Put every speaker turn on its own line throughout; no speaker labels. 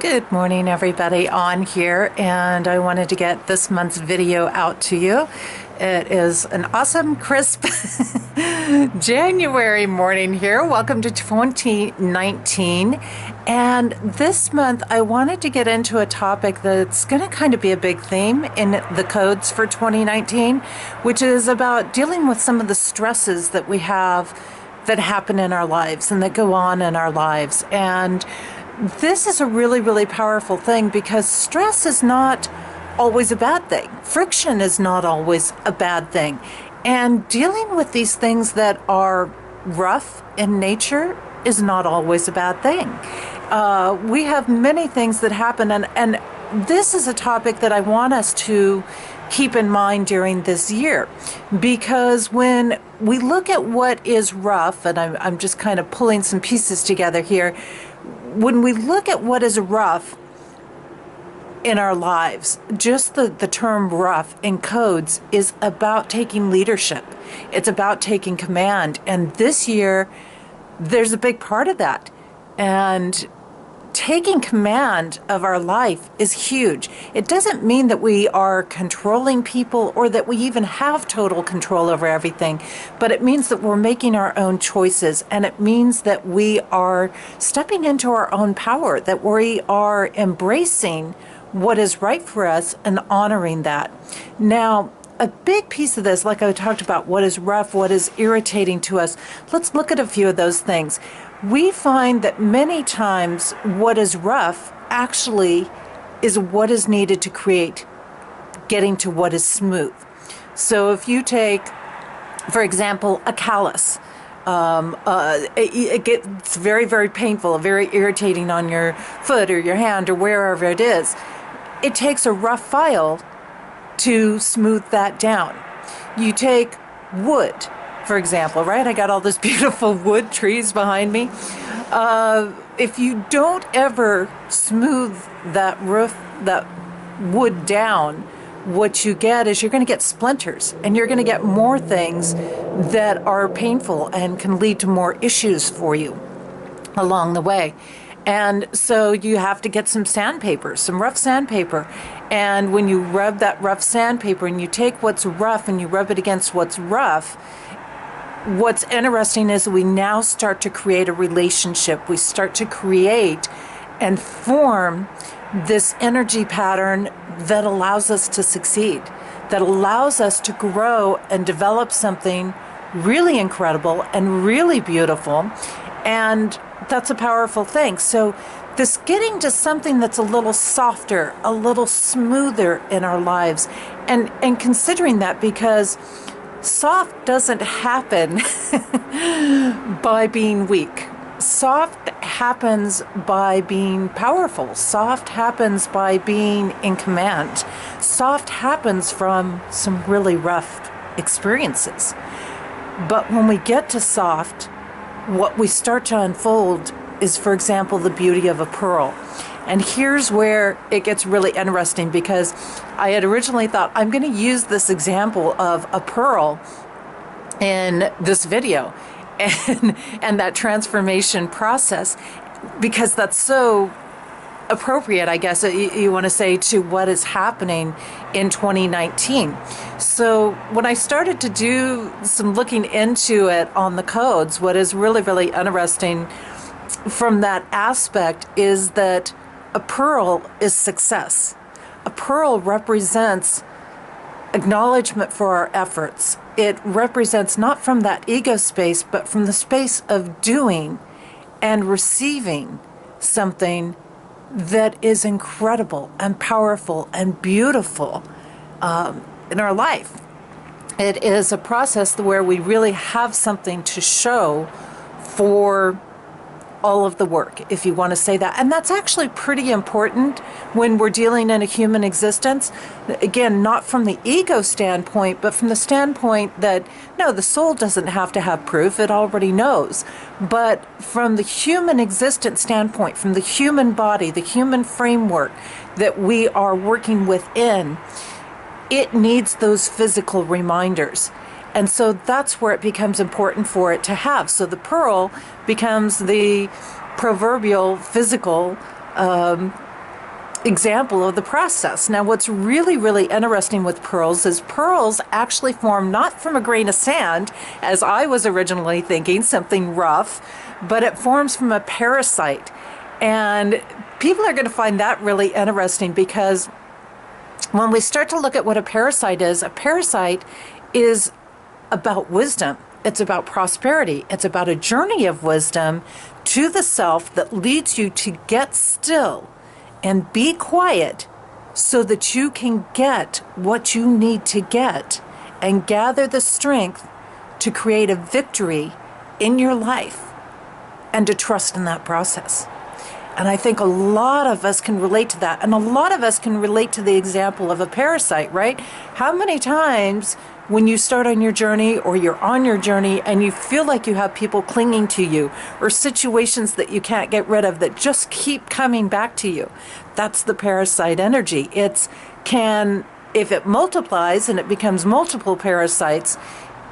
Good morning, everybody on here, and I wanted to get this month's video out to you. It is an awesome, crisp January morning here. Welcome to 2019. And this month, I wanted to get into a topic that's going to kind of be a big theme in the codes for 2019, which is about dealing with some of the stresses that we have that happen in our lives and that go on in our lives. And this is a really, really powerful thing because stress is not always a bad thing. Friction is not always a bad thing. And dealing with these things that are rough in nature is not always a bad thing. We have many things that happen, and this is a topic that I want us to keep in mind during this year, because when we look at what is rough, and I'm just kind of pulling some pieces together here, when we look at what is rough in our lives, just the term rough in codes is about taking leadership. It's about taking command. And this year, there's a big part of that. And taking command of our life is huge. It doesn't mean that we are controlling people or that we even have total control over everything, but it means that we're making our own choices, and it means that we are stepping into our own power, that we are embracing what is right for us and honoring that. Now, a big piece of this, like I talked about, what is rough, what is irritating to us, let's look at a few of those things. We find that many times what is rough actually is what is needed to create getting to what is smooth. So if you take, for example, a callus, it gets very, very painful, very irritating on your foot or your hand or wherever it is. It takes a rough file to smooth that down. You take wood, for example, right? I got all this beautiful wood trees behind me. If you don't ever smooth that wood down, what you get is you're going to get splinters, and you're going to get more things that are painful and can lead to more issues for you along the way. And so you have to get some sandpaper, some rough sandpaper. And when you rub that rough sandpaper and you take what's rough and you rub it against what's rough, what's interesting is we now start to create a relationship. We start to create and form this energy pattern that allows us to succeed, that allows us to grow and develop something really incredible and really beautiful. And that's a powerful thing. So this getting to something that's a little softer, a little smoother in our lives, and considering that, because soft doesn't happen by being weak. Soft happens by being powerful. Soft happens by being in command. Soft happens from some really rough experiences. But when we get to soft, what we start to unfold is, for example, the beauty of a pearl. And here's where it gets really interesting, because I had originally thought I'm going to use this example of a pearl in this video and that transformation process, because that's so appropriate, I guess you want to say, to what is happening in 2019. So when I started to do some looking into it on the codes, what is really, really interesting from that aspect is that a pearl is success. A pearl represents acknowledgement for our efforts. It represents not from that ego space, but from the space of doing and receiving something that is incredible and powerful and beautiful in our life. It is a process where we really have something to show for all of the work, if you want to say that. And that's actually pretty important when we're dealing in a human existence. Again, not from the ego standpoint, but from the standpoint that, no, the soul doesn't have to have proof. It already knows. But from the human existence standpoint, from the human body, the human framework that we are working within, it needs those physical reminders. And so that's where it becomes important for it to have. So the pearl becomes the proverbial physical example of the process. Now, what's really, really interesting with pearls is pearls actually form not from a grain of sand, as I was originally thinking, something rough, but it forms from a parasite. And people are going to find that really interesting, because when we start to look at what a parasite is about wisdom. It's about prosperity. It's about a journey of wisdom to the self that leads you to get still and be quiet so that you can get what you need to get and gather the strength to create a victory in your life and to trust in that process. And I think a lot of us can relate to that. And a lot of us can relate to the example of a parasite, right? How many times when you start on your journey, or you're on your journey, and you feel like you have people clinging to you, or situations that you can't get rid of that just keep coming back to you? That's the parasite energy. If it multiplies and it becomes multiple parasites,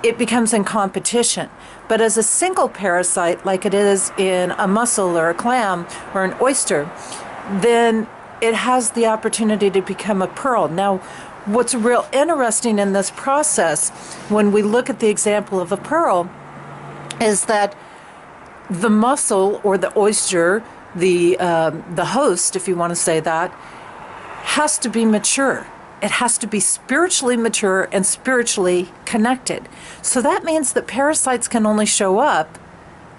it becomes in competition. But as a single parasite, like it is in a mussel or a clam or an oyster, then it has the opportunity to become a pearl. Now, what's real interesting in this process, when we look at the example of a pearl, is that the mussel or the oyster, the host, if you want to say that, has to be mature. It has to be spiritually mature and spiritually connected. So that means that parasites can only show up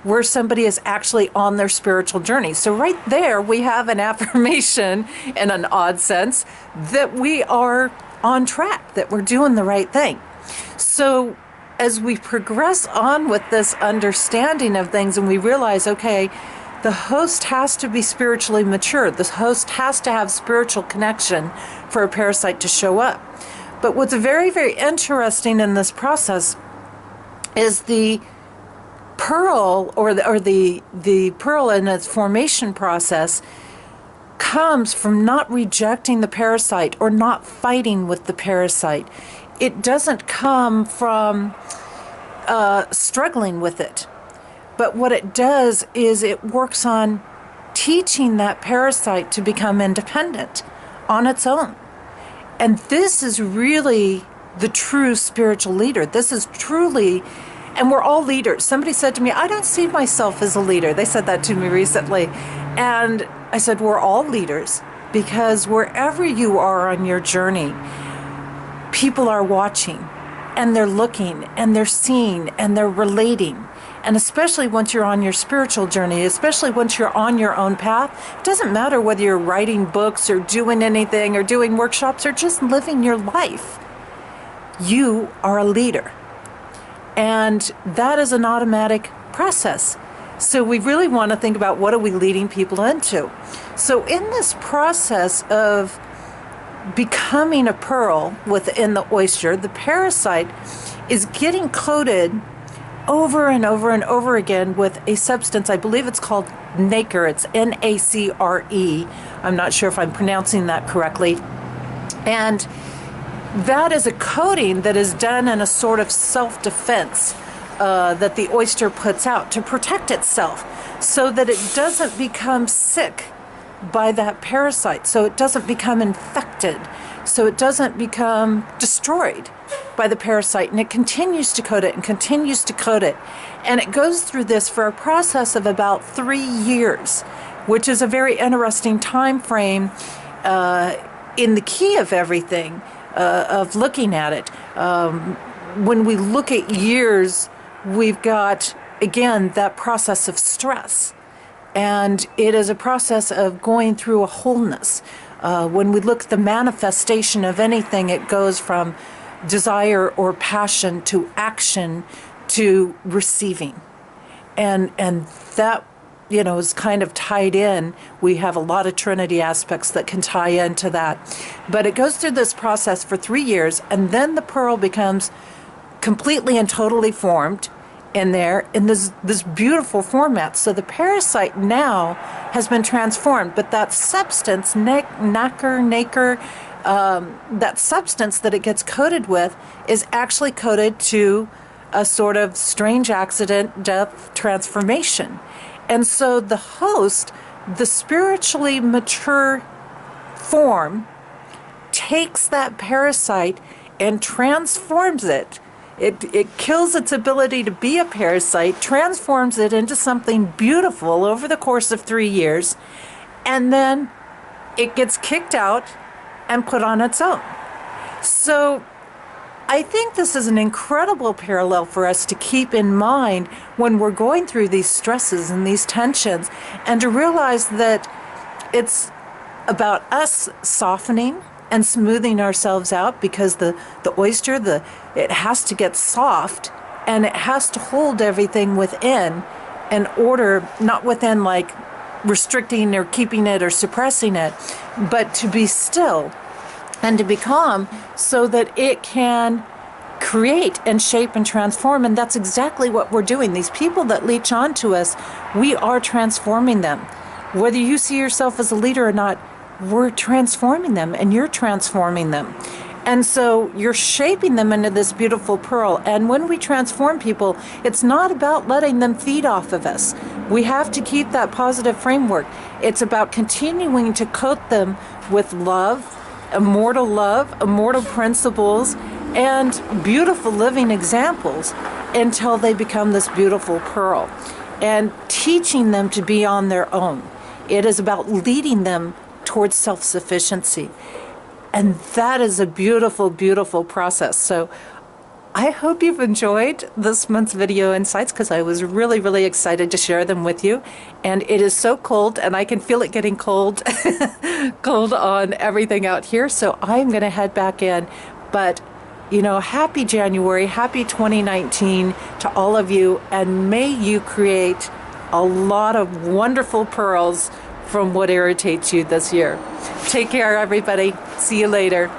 where somebody is actually on their spiritual journey. So right there, we have an affirmation, in an odd sense, that we are on track, that we're doing the right thing. So as we progress on with this understanding of things, and we realize, okay, the host has to be spiritually mature. The host has to have spiritual connection for a parasite to show up. But what's very, very interesting in this process is the pearl, or the pearl in its formation process, comes from not rejecting the parasite or not fighting with the parasite. It doesn't come from struggling with it. But what it does is it works on teaching that parasite to become independent on its own. And this is really the true spiritual leader. This is truly, and we're all leaders. Somebody said to me, I don't see myself as a leader. They said that to me recently. And I said, we're all leaders, because wherever you are on your journey, people are watching, and they're looking, and they're seeing, and they're relating. And especially once you're on your spiritual journey, especially once you're on your own path, it doesn't matter whether you're writing books or doing anything or doing workshops or just living your life. You are a leader. And that is an automatic process. So we really want to think about, what are we leading people into? So in this process of becoming a pearl within the oyster, the parasite is getting coated over and over and over again with a substance. I believe it's called nacre. It's Nacre. I'm not sure if I'm pronouncing that correctly. And that is a coating that is done in a sort of self-defense that the oyster puts out to protect itself, so that it doesn't become sick by that parasite, so it doesn't become infected, so it doesn't become destroyed by the parasite. And it continues to coat it and continues to coat it. And it goes through this for a process of about 3 years, which is a very interesting time frame in the key of everything, of looking at it. When we look at years, we've got, again, that process of stress. And it is a process of going through a wholeness. When we look at the manifestation of anything, it goes from desire or passion to action to receiving. And that, is kind of tied in. We have a lot of Trinity aspects that can tie into that. But it goes through this process for 3 years, and then the pearl becomes completely and totally formed in there in this beautiful format. So the parasite now has been transformed, but that substance, nacre, that substance that it gets coated with is actually coated to a sort of strange accident, death, transformation. And so the host, the spiritually mature form takes that parasite and transforms it. It kills its ability to be a parasite, transforms it into something beautiful over the course of 3 years, and then it gets kicked out and put on its own. So I think this is an incredible parallel for us to keep in mind when we're going through these stresses and these tensions, and to realize that it's about us softening and smoothing ourselves out, because the oyster, it has to get soft, and it has to hold everything within, in order, not within like restricting or keeping it or suppressing it, but to be still and to be calm, so that it can create and shape and transform. And that's exactly what we're doing. These people that leech onto us, we are transforming them. Whether you see yourself as a leader or not, we're transforming them, and you're transforming them. And so you're shaping them into this beautiful pearl. And when we transform people, it's not about letting them feed off of us. We have to keep that positive framework. It's about continuing to coat them with love, immortal principles, and beautiful living examples, until they become this beautiful pearl, and teaching them to be on their own. It is about leading them towards self-sufficiency. And that is a beautiful, beautiful process. So I hope you've enjoyed this month's video insights, because I was really, really excited to share them with you. And it is so cold, and I can feel it getting cold, cold on everything out here. So I'm going to head back in. But, you know, happy January, happy 2019 to all of you. And may you create a lot of wonderful pearls from what irritates you this year. Take care, everybody. See you later.